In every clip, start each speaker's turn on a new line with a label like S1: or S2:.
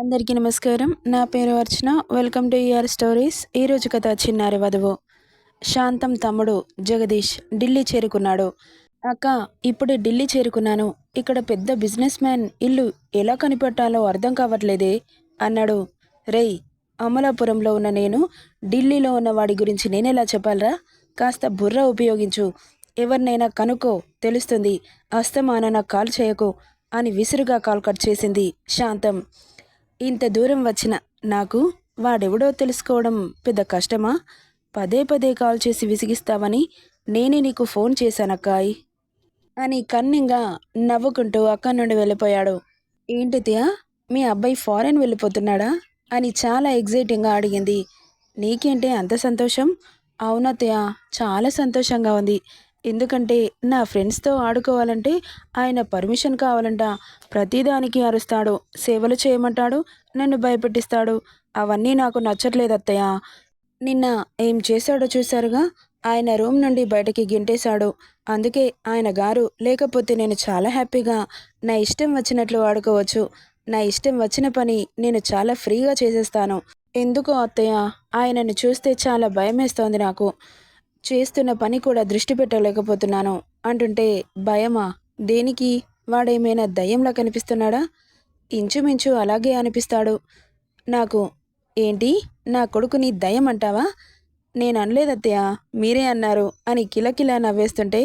S1: అందరికీ నమస్కారం. నా పేరు Archana. Welcome to your stories. ఈరోజు కథ చిన్నారి వధువు. శాంతం తమ్ముడు జగదీష్ ఢిల్లీ చేరుకున్నాడు. అక్క, ఇప్పుడే ఢిల్లీ చేరుకున్నాను. ఇక్కడ పెద్ద బిజినెస్ మ్యాన్ ఇల్లు ఎలా కనిపెట్టాలో అర్థం కావట్లేదే అన్నాడు. రేయ్, అమలాపురంలో ఉన్న నేను ఢిల్లీలో ఉన్న వాడి గురించి నేనెలా చెప్పాలరా? కాస్త బుర్ర ఉపయోగించు. ఎవరినైనా కనుక్కో, తెలుస్తుంది. అస్తమాన నాకు కాల్ చేయకు అని విసురుగా కాల్ కట్ చేసింది శాంతం. ఇంత దూరం వచ్చిన నాకు వాడెవడో తెలుసుకోవడం పెద్ద కష్టమా? పదే పదే కాల్ చేసి విసిగిస్తావని నేనే నీకు ఫోన్ చేశానక్కాయ్ అని కన్నింగా నవ్వుకుంటూ అక్కడి నుండి వెళ్ళిపోయాడు. ఏంటి త్యా, మీ అబ్బాయి ఫారెన్ వెళ్ళిపోతున్నాడా అని చాలా ఎగ్జైటింగ్గా అడిగింది. నీకేంటి అంత సంతోషం? అవునత్తయ్య, చాలా సంతోషంగా ఉంది. ఎందుకంటే నా ఫ్రెండ్స్తో ఆడుకోవాలంటే ఆయన పర్మిషన్ కావాలంట. ప్రతిదానికి అరుస్తాడు, సేవలు చేయమంటాడు, నన్ను భయపెట్టిస్తాడు. అవన్నీ నాకు నచ్చట్లేదు అత్తయ్య. నిన్న ఏం చేశాడో చూశారుగా? ఆయన రూమ్ నుండి బయటకి గెంటేశాడు. అందుకే ఆయన గారు లేకపోతే నేను చాలా హ్యాపీగా నా ఇష్టం వచ్చినట్లు ఆడుకోవచ్చు. నా ఇష్టం వచ్చిన పని నేను చాలా ఫ్రీగా చేసేస్తాను. ఎందుకో అత్తయ్య, ఆయనను చూస్తే చాలా భయమేస్తోంది నాకు. చేస్తున్న పని కూడా దృష్టి పెట్టలేకపోతున్నాను అంటుంటే, భయమా? దేనికి? వాడేమైనా దయ్యంలా కనిపిస్తున్నాడా? ఇంచుమించు అలాగే అనిపిస్తాడు నాకు. ఏంటి, నా కొడుకుని దయ్యం అంటావా? నేను అనలేదత్తయ్య, మీరే అన్నారు అని కిలకిలా నవ్వేస్తుంటే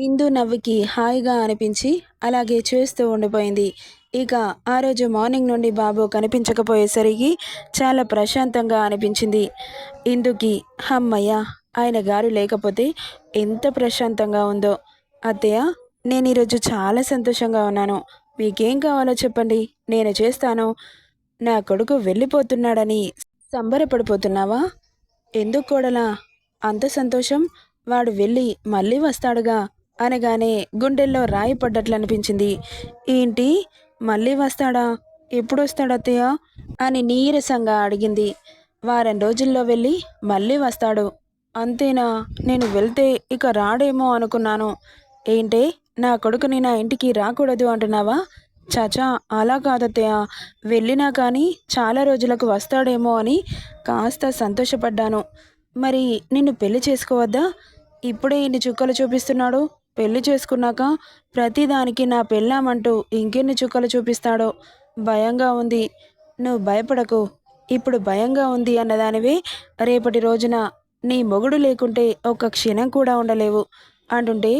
S1: ఇందు నవ్వుకి హాయిగా అనిపించి అలాగే చూస్తూ ఉండిపోయింది. ఇక ఆ రోజు మార్నింగ్ నుండి బాబు కనిపించకపోయేసరికి చాలా ప్రశాంతంగా అనిపించింది ఇందుకి. హమ్మయ్య, ఆయన గారు లేకపోతే ఎంత ప్రశాంతంగా ఉందో. అత్తయ్య, నేను ఈరోజు చాలా సంతోషంగా ఉన్నాను. మీకేం కావాలో చెప్పండి, నేను చేస్తాను. నా కొడుకు వెళ్ళిపోతున్నాడని సంబరపడిపోతున్నావా? ఎందుకు కోడలా అంత సంతోషం? వాడు వెళ్ళి మళ్ళీ వస్తాడుగా అనగానే గుండెల్లో రాయి పడ్డట్లు అనిపించింది. ఏంటి, మళ్ళీ వస్తాడా? ఎప్పుడు వస్తాడత్తయ్య అని నీరసంగా అడిగింది. వారం రోజుల్లో వెళ్ళి మళ్ళీ వస్తాడు. అంతేనా? నేను వెళ్తే ఇక రాడేమో అనుకున్నాను. ఏంటే, నా కొడుకుని నా ఇంటికి రాకూడదు అంటున్నావా? చాచా, అలా కాదత్తయ్య. వెళ్ళినా కానీ చాలా రోజులకు వస్తాడేమో అని కాస్త సంతోషపడ్డాను. మరి నిన్ను పెళ్లి చేసుకోవద్దా? ఇప్పుడే ఇన్ని చుక్కలు చూపిస్తున్నాడు. పెళ్లి చేసుకున్నాక ప్రతిదానికి నా పెళ్ళామంటూ ఇంకెన్ని చుక్కలు చూపిస్తాడో భయంగా ఉంది. నువ్వు భయపడకు. ఇప్పుడు భయంగా ఉంది అన్నదానివే రేపటి రోజున నీ మొగుడు లేకుంటే ఒక్క క్షణం కూడా ఉండలేవు అంటుంటే,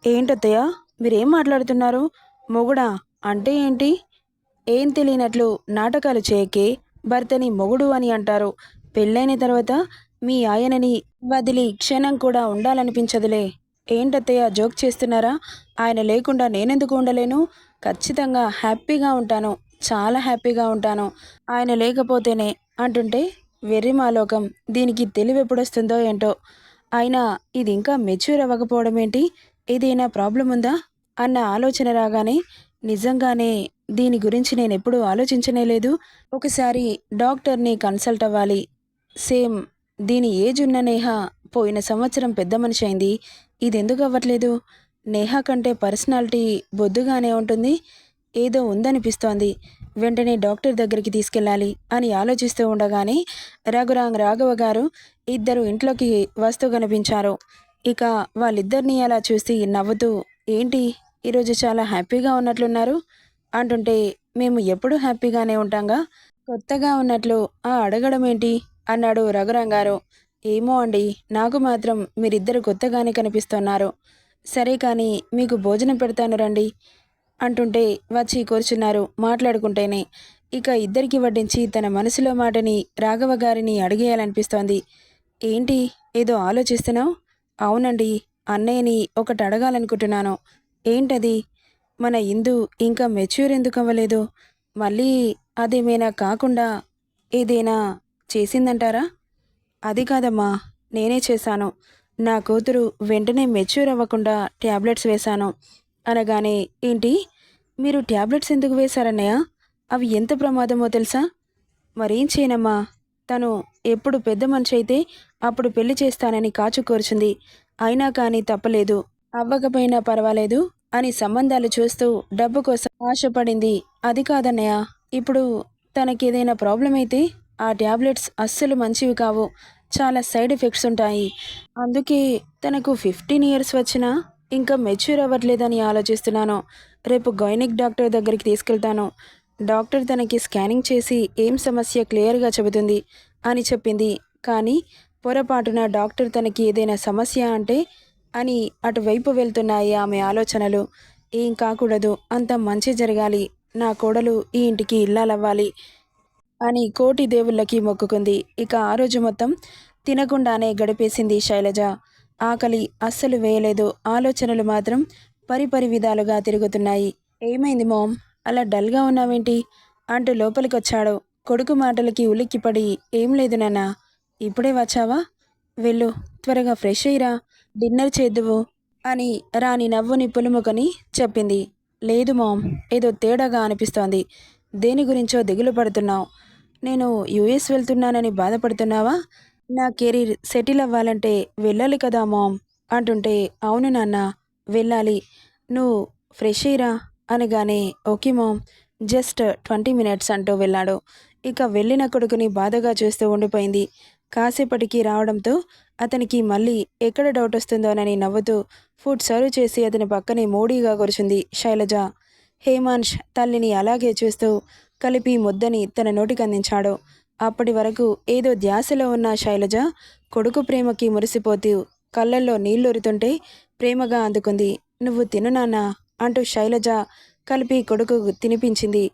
S1: ఏంటత్తయ్య మీరేం మాట్లాడుతున్నారు? మొగుడా అంటే ఏంటి? ఏం తెలియనట్లు నాటకాలు చేయకే. భర్తని మొగుడు అని అంటారు. పెళ్ళైన తర్వాత మీ ఆయనని వదిలి క్షణం కూడా ఉండాలనిపించదులే. ఏంటత్తయ్య జోక్ చేస్తున్నారా? ఆయన లేకుండా నేనెందుకు ఉండలేను? ఖచ్చితంగా హ్యాపీగా ఉంటాను. చాలా హ్యాపీగా ఉంటాను ఆయన లేకపోతేనే అంటుంటే, వెర్రిమాలోకం, దీనికి తెలివి ఎప్పుడొస్తుందో ఏంటో. అయినా ఇది ఇంకా మెచ్యూర్ అవ్వకపోవడం ఏంటి? ఏదైనా ప్రాబ్లం ఉందా అన్న ఆలోచన రాగానే, నిజంగానే దీని గురించి నేను ఎప్పుడూ ఆలోచించనే లేదు. ఒకసారి డాక్టర్ని కన్సల్ట్ అవ్వాలి. సేమ్ దీని ఏజ్ ఉన్న నేహ పోయిన సంవత్సరం పెద్ద మనిషి అయింది. ఇది ఎందుకు అవ్వట్లేదు? నేహ కంటే పర్సనాలిటీ బొద్దుగానే ఉంటుంది. ఏదో ఉందనిపిస్తోంది. వెంటనే డాక్టర్ దగ్గరికి తీసుకెళ్ళాలి అని ఆలోచిస్తూ ఉండగానే రాఘవ గారు ఇద్దరు ఇంట్లోకి వస్తూ కనిపించారు. ఇక వాళ్ళిద్దరినీ అలా చూసి నవ్వుతూ, ఏంటి ఈరోజు చాలా హ్యాపీగా ఉన్నట్లున్నారు అంటుంటే, మేము ఎప్పుడూ హ్యాపీగానే ఉంటాంగా, కొత్తగా ఉన్నట్లు అడగడం ఏంటి అన్నాడు రఘురాం గారు. ఏమో అండి, నాకు మాత్రం మీరిద్దరు కొత్తగానే కనిపిస్తున్నారు. సరే కానీ మీకు భోజనం పెడతాను రండి అంటుంటే వచ్చి కూర్చున్నారు మాట్లాడుకుంటేనే. ఇక ఇద్దరికి వడ్డించి తన మనసులో మాటని రాఘవ గారిని అడిగేయాలనిపిస్తోంది. ఏంటి, ఏదో ఆలోచిస్తున్నావు? అవునండి, అన్నయ్యని ఒకటి అడగాలనుకుంటున్నాను. ఏంటది? మన ఇందు ఇంకా మెచ్యూర్ ఎందుకు అవ్వలేదు? మళ్ళీ అదేమైనా కాకుండా ఏదైనా చేసిందంటారా? అది కాదమ్మా, నేనే చేశాను. నా కూతురు వెంటనే మెచ్యూర్ అవ్వకుండా ట్యాబ్లెట్స్ వేశాను అనగానే, ఏంటి, మీరు ట్యాబ్లెట్స్ ఎందుకు వేశారన్నయ్య? అవి ఎంత ప్రమాదమో తెలుసా? మరేం చేయనమ్మా, తను ఎప్పుడు పెద్ద మనిషి అయితే అప్పుడు పెళ్లి చేస్తానని కాచుకోర్చుంది. అయినా కానీ తప్పలేదు, అవ్వకపోయినా పర్వాలేదు అని సంబంధాలు చూస్తూ డబ్బు కోసం ఆశపడింది. అది కాదన్నయ్య, ఇప్పుడు తనకేదైనా ప్రాబ్లం అయితే ఆ ట్యాబ్లెట్స్ అస్సలు మంచివి కావు. చాలా సైడ్ ఎఫెక్ట్స్ ఉంటాయి. అందుకే తనకు 15 ఇయర్స్ వచ్చినా ఇంకా మెచ్యూర్ అవ్వట్లేదని ఆలోచిస్తున్నాను. రేపు గైనిక్ డాక్టర్ దగ్గరికి తీసుకెళ్తాను. డాక్టర్ తనకి స్కానింగ్ చేసి ఏం సమస్య క్లియర్‌గా చెబుతుంది అని చెప్పింది. కానీ పొరపాటున డాక్టర్ తనకి ఏదైనా సమస్య అంటే అని అటువైపు వెళ్తున్నాయి ఆమె ఆలోచనలు. ఏం కాకూడదు. అంతా మంచే జరగాలి. నా కోడలు ఈ ఇంటికి ఇల్లాలవ్వాలి అని కోటి దేవుళ్ళకి మొక్కుకుంది. ఇక ఆ రోజు మొత్తం తినకుండానే గడిపేసింది శైలజ. ఆకలి అస్సలు వేయలేదు. ఆలోచనలు మాత్రం పరిపరి విధాలుగా తిరుగుతున్నాయి. ఏమైంది మామ్? అలా డల్‌గా ఉన్నావేంటి? అంటూ లోపలికొచ్చాడు. కొడుకు మాటలకి ఉలిక్కిపడి ఏం లేదు నాన్నా. ఇప్పుడే వచ్చావా? వెళ్ళు, త్వరగా ఫ్రెష్ అయ్యిరా, డిన్నర్ చేద్దువు అని రాణి నవ్వుని పులుముకొని చెప్పింది. లేదు మామ్, ఏదో తేడాగా అనిపిస్తోంది. దేని గురించో దిగులు పడుతున్నావు. నేను యూఎస్ వెళ్తున్నానని బాధపడుతున్నావా? నా కెరీర్ సెటిల్ అవ్వాలంటే వెళ్ళాలి కదా మామ్ అంటుంటే, అవును నాన్న, వెళ్ళాలి. నువ్వు ఫ్రెష్ అయ్యిరా అనగానే, ఓకే మామ్, జస్ట్ 20 మినిట్స్ అంటూ వెళ్ళాడు. ఇక వెళ్ళిన కొడుకుని బాధగా చూస్తూ ఉండిపోయింది. కాసేపటికి రావడంతో అతనికి మళ్ళీ ఎక్కడ డౌట్ వస్తుందోనని నవ్వుతూ ఫుడ్ సర్వ్ చేసి అతని పక్కనే మూడీగా కూర్చుంది శైలజ. హేమాంష్ తల్లిని అలాగే చూస్తూ కలిపి ముద్దని తన నోటికందించాడు. అప్పటి వరకు ఏదో ధ్యాసలో ఉన్న శైలజ కొడుకు ప్రేమకి మురిసిపోతూ కళ్ళల్లో నీళ్లూరుతుంటే ప్రేమగా అందుకుంది. నువ్వు తిను నాన్నా అంటూ శైలజ కలిపి కొడుకు తినిపించింది.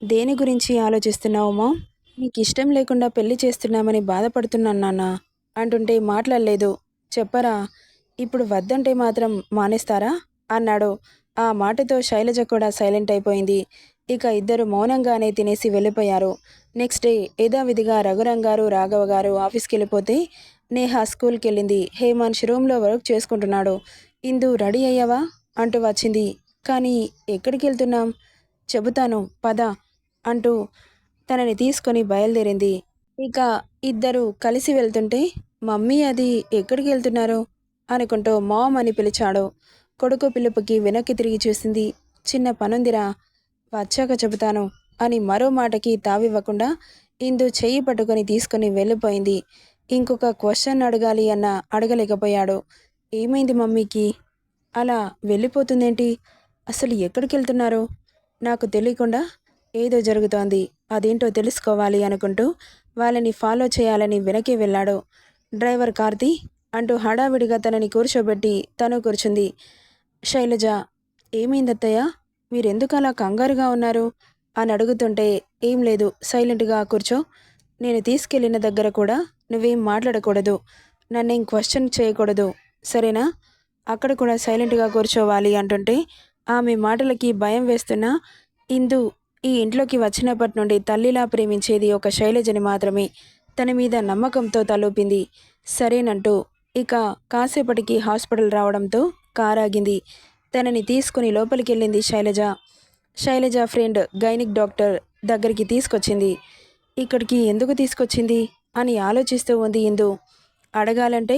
S1: దేని గురించి ఆలోచిస్తున్నావు మామ్? నీకిష్టం లేకుండా పెళ్లి చేస్తున్నామని బాధపడుతున్నాను నాన్నా అంటుంటే మాట్లాడలేదు. చెప్పరా, ఇప్పుడు వద్దంటే మాత్రం మానేస్తారా అన్నాడు. ఆ మాటతో శైలజ కూడా సైలెంట్ అయిపోయింది. ఇక ఇద్దరు మౌనంగానే తినేసి వెళ్ళిపోయారు. నెక్స్ట్ డే యథావిధిగా రఘురంగారు రాఘవ గారు ఆఫీస్కి వెళ్ళిపోతే నేహ స్కూల్కి వెళ్ళింది. హేమాంష్ రూమ్లో వర్క్ చేసుకుంటున్నాడు. ఇందు రెడీ అయ్యావా అంటూ వచ్చింది. కానీ ఎక్కడికి వెళ్తున్నాం? చెబుతాను పద అంటూ తనని తీసుకొని బయలుదేరింది. ఇక ఇద్దరు కలిసి వెళ్తుంటే మమ్మీ అది ఎక్కడికి వెళ్తున్నారు అనుకుంటూ మామ్ అని పిలిచాడు. కొడుకు పిలుపుకి వెనక్కి తిరిగి చూసింది. చిన్న పనుందిరా, వచ్చాక చెబుతాను అని మరో మాటకి తావివ్వకుండా ఇందు చెయ్యి పట్టుకొని తీసుకుని వెళ్ళిపోయింది. ఇంకొక క్వశ్చన్ అడగాలి అన్న అడగలేకపోయాడు. ఏమైంది మమ్మీకి అలా వెళ్ళిపోతుందేంటి? అసలు ఎక్కడికి వెళ్తున్నారు? నాకు తెలియకుండా ఏదో జరుగుతోంది, అదేంటో తెలుసుకోవాలి అనుకుంటూ వాళ్ళని ఫాలో చేయాలని వెనకే వెళ్ళాడు. డ్రైవర్ కార్తీ అంటూ హడావిడిగా తనని కూర్చోబెట్టి తను కూర్చుంది. శైలజ, ఏమైందత్తయ్య, మీరెందుకు అలా కంగారుగా ఉన్నారు అని అడుగుతుంటే, ఏం లేదు, సైలెంట్గా కూర్చో. నేను తీసుకెళ్ళిన దగ్గర కూడా నువ్వేం మాట్లాడకూడదు, నన్నేం క్వశ్చన్ చేయకూడదు, సరేనా? అక్కడ కూడా సైలెంట్గా కూర్చోవాలి అంటుంటే ఆమె మాటలకి భయం వేస్తున్నా ఇందు ఈ ఇంట్లోకి వచ్చినప్పటి నుండి తల్లిలా ప్రేమించేది ఒక శైలజని మాత్రమే. తన మీద నమ్మకంతో తలూపింది. సరేనంటూ ఇక కాసేపటికి హాస్పిటల్ రావడంతో కారాగింది. తనని తీసుకుని లోపలికెళ్ళింది Sailaja. Sailaja friend gynaec doctor దగ్గరికి తీసుకొచ్చింది. ఇక్కడికి ఎందుకు తీసుకొచ్చింది అని ఆలోచిస్తూ ఉంది ఇందు. అడగాలంటే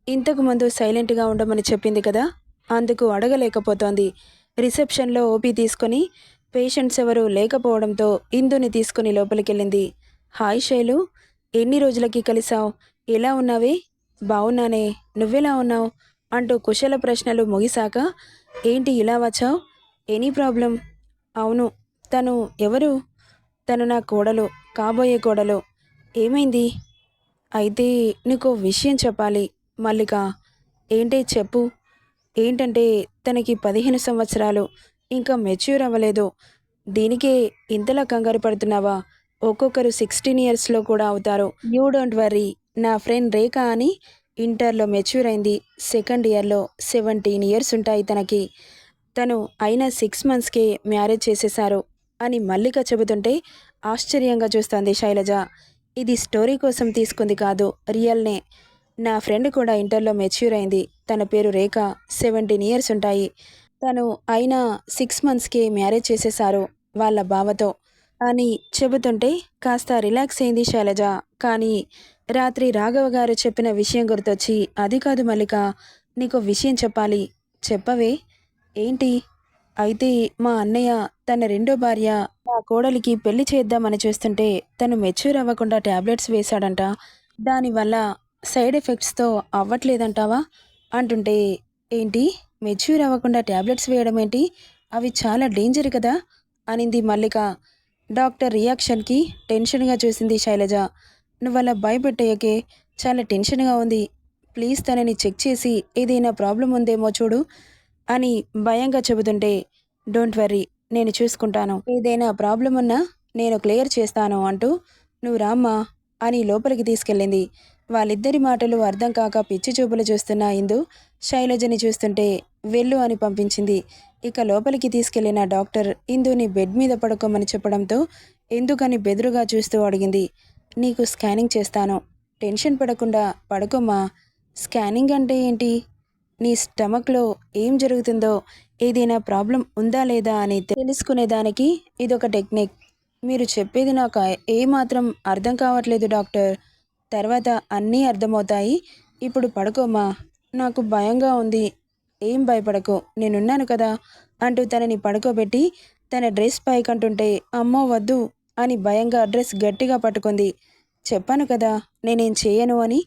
S1: ఇంతకుముందు సైలెంట్గా ఉండమని చెప్పింది కదా, అందుకు అడగలేకపోతోంది. రిసెప్షన్లో ఓపీ తీసుకొని పేషెంట్స్ ఎవరూ లేకపోవడంతో ఇందుని తీసుకుని లోపలికెళ్ళింది. హాయ్ శైలు, ఎన్ని రోజులకి కలిసావు? ఎలా ఉన్నావే? బావున్నానే, నువ్వెలా ఉన్నావు అంటూ కుశల ప్రశ్నలు ముగిశాక, ఏంటి ఇలా వచ్చావు? Any problem? అవును. తను ఎవరు? తను నా కోడలు, కాబోయే కోడలు. ఏమైంది? అయితే నీకో విషయం చెప్పాలి మల్లిక. ఏంటి చెప్పు. ఏంటంటే తనకి 15 సంవత్సరాలు, ఇంకా మెచ్యూర్ అవ్వలేదు. దీనికే ఇంతలా కంగారు పడుతున్నావా? ఒక్కొక్కరు 16 ఇయర్స్లో కూడా అవుతారు. You don't worry. నా ఫ్రెండ్ రేఖ అని ఇంటర్లో మెచ్యూర్ అయింది. సెకండ్ ఇయర్లో 17 ఇయర్స్ ఉంటాయి తనకి. తను అయిన 6 మంత్స్కే మ్యారేజ్ చేసేశారు అని మల్లిక చెబుతుంటే ఆశ్చర్యంగా చూస్తోంది శైలజ. ఇది స్టోరీ కోసం తీసుకుంది కాదు, రియల్నే. నా ఫ్రెండ్ కూడా ఇంటర్లో మెచ్యూర్ అయింది. తన పేరు రేఖ. 17 ఇయర్స్ ఉంటాయి. తను అయినా 6 మంత్స్కే మ్యారేజ్ చేసేశారు వాళ్ళ బావతో అని చెబుతుంటే కాస్త రిలాక్స్ అయింది శైలజ. కానీ రాత్రి రాఘవ గారు చెప్పిన విషయం గుర్తొచ్చి, అది కాదు మల్లిక, నీకో విషయం చెప్పాలి. చెప్పవే? ఏంటి? అయితే మా అన్నయ్య తన రెండో భార్య నా కోడలికి పెళ్లి చేద్దామని చూస్తుంటే తను మెచ్యూర్ అవ్వకుండా టాబ్లెట్స్ వేశాడంట. దానివల్ల సైడ్ ఎఫెక్ట్స్‌తో అవ్వట్లేదంటావా? అంటుంటే, ఏంటి మెచ్యూర్ అవ్వకుండా టాబ్లెట్స్ వేయడం ఏంటి? అవి చాలా డేంజర్ కదా! అనింది మల్లిక. డాక్టర్ రియాక్షన్‌కి టెన్షన్‌గా చూసింది శైలజ. నువ్వలా భయపెట్టేయకే, చాలా టెన్షన్‌గా ఉంది. ప్లీజ్ తనని చెక్ చేసి ఏదైనా ప్రాబ్లమ్ ఉందేమో చూడు అని భయంగా చెబుతుంటే, డోంట్ వర్రీ, నేను చూసుకుంటాను. ఏదైనా ప్రాబ్లమ్ ఉన్నా నేను క్లియర్ చేస్తాను అంటూ, నువ్వు రామ్మా అని లోపలికి తీసుకెళ్ళింది. వాళ్ళిద్దరి మాటలు అర్థం కాక పిచ్చి చూపులు చూస్తున్న ఇందు శైలజని చూస్తుంటే వెళ్ళు అని పంపించింది. ఇక లోపలికి తీసుకెళ్లిన డాక్టర్ ఇందుని బెడ్ మీద పడుకోమని చెప్పడంతో ఎందుకని బెదురుగా చూస్తూ అడిగింది. నీకు స్కానింగ్ చేస్తాను, టెన్షన్ పడకుండా పడుకోమ్మా. స్కానింగ్ అంటే ఏంటి? నీ స్టమక్లో ఏం జరుగుతుందో, ఏదైనా ప్రాబ్లం ఉందా లేదా అని తెలుసుకునేదానికి ఇదొక టెక్నిక్. మీరు చెప్పేది నాకు ఏమాత్రం అర్థం కావట్లేదు డాక్టర్. తర్వాత అన్నీ అర్థమవుతాయి. ఇప్పుడు పడుకోమ్మా. నాకు భయంగా ఉంది. ఏం భయపడకు, నేనున్నాను కదా అంటూ తనని పడుకోబెట్టి తన డ్రెస్ పైకంటుంటే అమ్మో వద్దు అని భయంగా డ్రెస్ గట్టిగా పట్టుకుంది. చెప్పాను కదా నేనేం చేయను అని.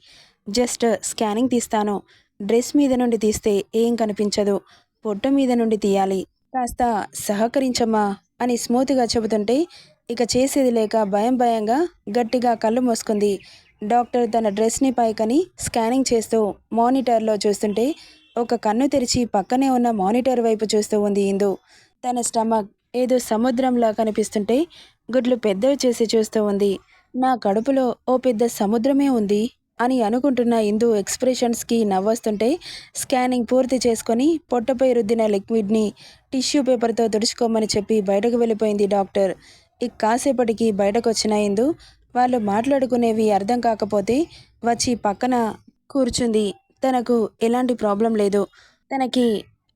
S1: జస్ట్ స్కానింగ్ తీస్తాను. డ్రెస్ మీద నుండి తీస్తే ఏం కనిపించదు. పొట్ట మీద నుండి తీయాలి. కాస్త సహకరించమ్మా అని స్మూత్గా చెబుతుంటే ఇక చేసేది లేక భయంగా గట్టిగా కళ్ళు మూసుకుంది. డాక్టర్ తన డ్రెస్ని పైకని స్కానింగ్ చేస్తూ మానిటర్లో చూస్తుంటే ఒక కన్ను తెరిచి పక్కనే ఉన్న మానిటర్ వైపు చూస్తూ ఉంది ఇందు. తన స్టమక్ ఏదో సముద్రంలా కనిపిస్తుంటే గుడ్లు పెద్దవి చేసి చూస్తూ ఉంది. నా కడుపులో ఓ పెద్ద సముద్రమే ఉంది అని అనుకుంటున్న ఇందు ఎక్స్ప్రెషన్స్కి నవ్వొస్తుంటే స్కానింగ్ పూర్తి చేసుకొని పొట్టపై రుద్దిన లిక్విడ్ని టిష్యూ పేపర్తో తుడుచుకోమని చెప్పి బయటకు వెళ్ళిపోయింది డాక్టర్. ఇక కాసేపటికి బయటకు వచ్చిన ఇందు వాళ్ళు మాట్లాడుకునేవి అర్థం కాకపోతే వచ్చి పక్కన కూర్చుంది. తనకు ఎలాంటి ప్రాబ్లం లేదు. తనకి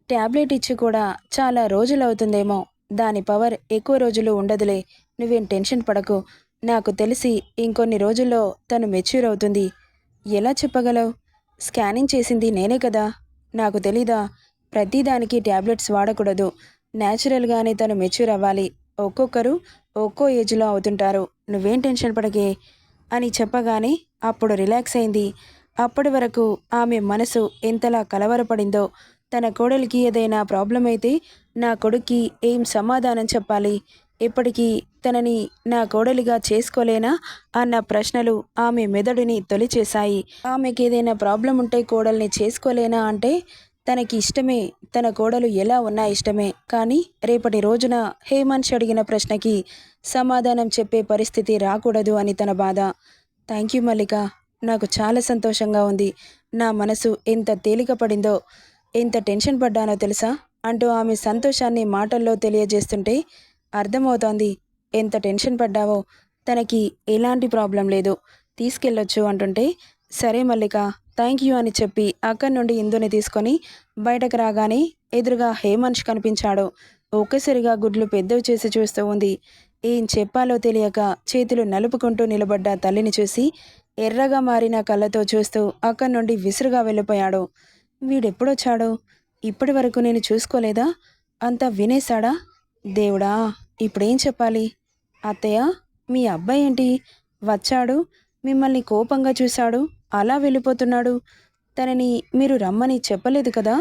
S1: ట్యాబ్లెట్ ఇచ్చి కూడా చాలా రోజులవుతుందేమో. దాని పవర్ ఎక్కువ రోజులు ఉండదులే. నువ్వేం టెన్షన్ పడకు. నాకు తెలిసి ఇంకొన్ని రోజుల్లో తను మెచ్యూర్ అవుతుంది. ఎలా చెప్పగలవు? స్కానింగ్ చేసింది నేనే కదా! నాకు తెలీదా? ప్రతిదానికి ట్యాబ్లెట్స్ వాడకూడదు. న్యాచురల్‌గానే తను మెచ్యూర్ అవ్వాలి. ఒక్కొక్కరు ఒక్కో ఏజ్‌లో అవుతుంటారు. నువ్వేం టెన్షన్ పడకే అని చెప్పగానే అప్పుడు రిలాక్స్ అయింది. అప్పటి వరకు ఆమె మనసు ఎంతలా కలవరపడిందో. తన కోడలికి ఏదైనా ప్రాబ్లం అయితే నా కొడుక్కి ఏం సమాధానం చెప్పాలి? ఇప్పటికీ తనని నా కోడలిగా చేసుకోలేనా అన్న ప్రశ్నలు ఆమె మెదడుని తొలిచేశాయి. ఆమెకేదైనా ప్రాబ్లం ఉంటే కోడల్ని చేసుకోలేనా అంటే తనకి ఇష్టమే. తన కోడలు ఎలా ఉన్నా ఇష్టమే. కానీ రేపటి రోజున హేమంత్ అడిగిన ప్రశ్నకి సమాధానం చెప్పే పరిస్థితి రాకూడదు అని తన బాధ. థ్యాంక్ యూ మల్లిక. నాకు చాలా సంతోషంగా ఉంది. నా మనసు ఎంత తేలిక పడిందో, ఎంత టెన్షన్ పడ్డానో తెలుసా అంటూ ఆమె సంతోషాన్ని మాటల్లో తెలియజేస్తుంటే అర్థమవుతోంది ఎంత టెన్షన్ పడ్డావో. తనకి ఎలాంటి ప్రాబ్లం లేదు, తీసుకెళ్ళొచ్చు అంటుంటే సరే మల్లిక, థ్యాంక్ యూ అని చెప్పి అక్కడి నుండి ఇందుని తీసుకొని బయటకు రాగానే ఎదురుగా హేమంత్ కనిపించాడు. ఒక్కసారిగా గుడ్లు పెద్దవి చేసి చూస్తూ ఉంది. ఏం చెప్పాలో తెలియక చేతులు నలుపుకుంటూ నిలబడ్డ తల్లిని చూసి ఎర్రగా మారిన కళ్ళతో చూస్తూ అక్కడి నుండి విసురుగా వెళ్ళిపోయాడు. వీడెప్పుడొచ్చాడు? ఇప్పటి వరకు నేను చూసుకోలేదా? అంతా వినేశాడా? దేవుడా, ఇప్పుడేం చెప్పాలి? అత్తయ్య, మీ అబ్బాయి ఏంటి వచ్చాడు, మిమ్మల్ని కోపంగా చూశాడు, అలా వెళ్ళిపోతున్నాడు. తనని మీరు రమ్మని చెప్పలేదు కదా,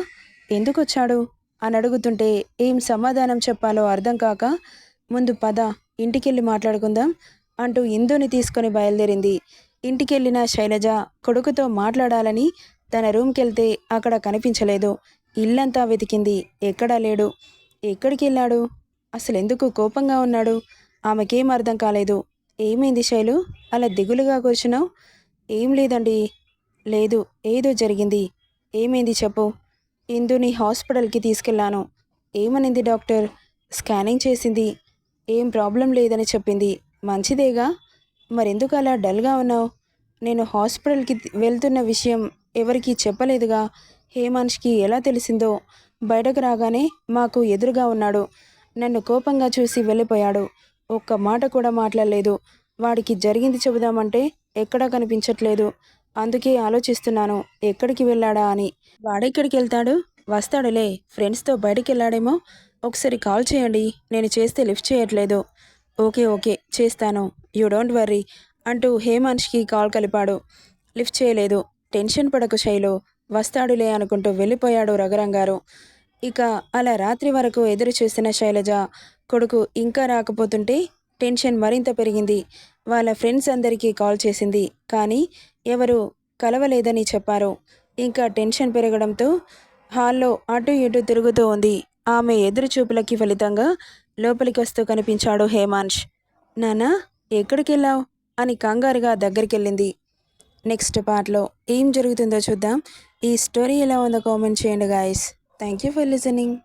S1: ఎందుకొచ్చాడు అని అడుగుతుంటే ఏం సమాధానం చెప్పాలో అర్థం కాక ముందు పద, ఇంటికెళ్ళి మాట్లాడుకుందాం అంటూ ఇందుని తీసుకొని బయలుదేరింది. ఇంటికెళ్ళిన శైలజ కొడుకుతో మాట్లాడాలని తన రూమ్కెళ్తే అక్కడ కనిపించలేదు. ఇల్లంతా వెతికింది, ఎక్కడా లేడు. ఎక్కడికి వెళ్ళాడు? అసలెందుకు కోపంగా ఉన్నాడు? ఆమెకేం అర్థం కాలేదు. ఏమైంది శైలు, అలా దిగులుగా కూర్చున్నావు? ఏం లేదండి. లేదు, ఏదో జరిగింది. ఏమైంది చెప్పు. ఇందుని హాస్పిటల్కి తీసుకెళ్ళాను. ఏమనింది డాక్టర్? స్కానింగ్ చేసింది. ఏం ప్రాబ్లం లేదని చెప్పింది. మంచిదేగా. మరెందుకు అలా డల్గా ఉన్నావు? నేను హాస్పిటల్కి వెళ్తున్న విషయం ఎవరికీ చెప్పలేదుగా. హేమాన్ష్కి ఎలా తెలిసిందో? బయటకు రాగానే మాకు ఎదురుగా ఉన్నాడు. నన్ను కోపంగా చూసి వెళ్ళిపోయాడు. ఒక్క మాట కూడా మాట్లాడలేదు. వాడికి జరిగింది చెబుదామంటే ఎక్కడా కనిపించట్లేదు. అందుకే ఆలోచిస్తున్నాను ఎక్కడికి వెళ్ళాడా అని. వాడెక్కడికి వెళ్తాడు? వస్తాడులే, ఫ్రెండ్స్తో బయటికి వెళ్ళాడేమో. ఒకసారి కాల్ చేయండి, నేను చేస్తే లిఫ్ట్ చేయట్లేదు. ఓకే ఓకే చేస్తాను, యూ డోంట్ వర్రీ అంటూ హేమాన్ష్కి కాల్ కలిపాడు. లిఫ్ట్ చేయలేదు. టెన్షన్ పడకు శైలు, వస్తాడులే అనుకుంటూ వెళ్ళిపోయాడు రఘురంగారు. ఇక అలా రాత్రి వరకు ఎదురు చూసిన శైలజ కొడుకు ఇంకా రాకపోతుంటే టెన్షన్ మరింత పెరిగింది. వాళ్ళ ఫ్రెండ్స్ అందరికీ కాల్ చేసింది, కానీ ఎవరు కలవలేదని చెప్పారు. ఇంకా టెన్షన్ పెరగడంతో హాల్లో అటు ఇటు తిరుగుతూ ఉంది. ఆమె ఎదురుచూపులకి ఫలితంగా లోపలికి వస్తూ కనిపించాడు హేమాన్ష్. నానా, ఎక్కడికెళ్ళావు అని కంగారుగా దగ్గరికెళ్ళింది. నెక్స్ట్ పార్ట్లో ఏం జరుగుతుందో చూద్దాం. ఈ స్టోరీ ఎలా ఉందో కామెంట్ చేయండి guys. Thank you for listening.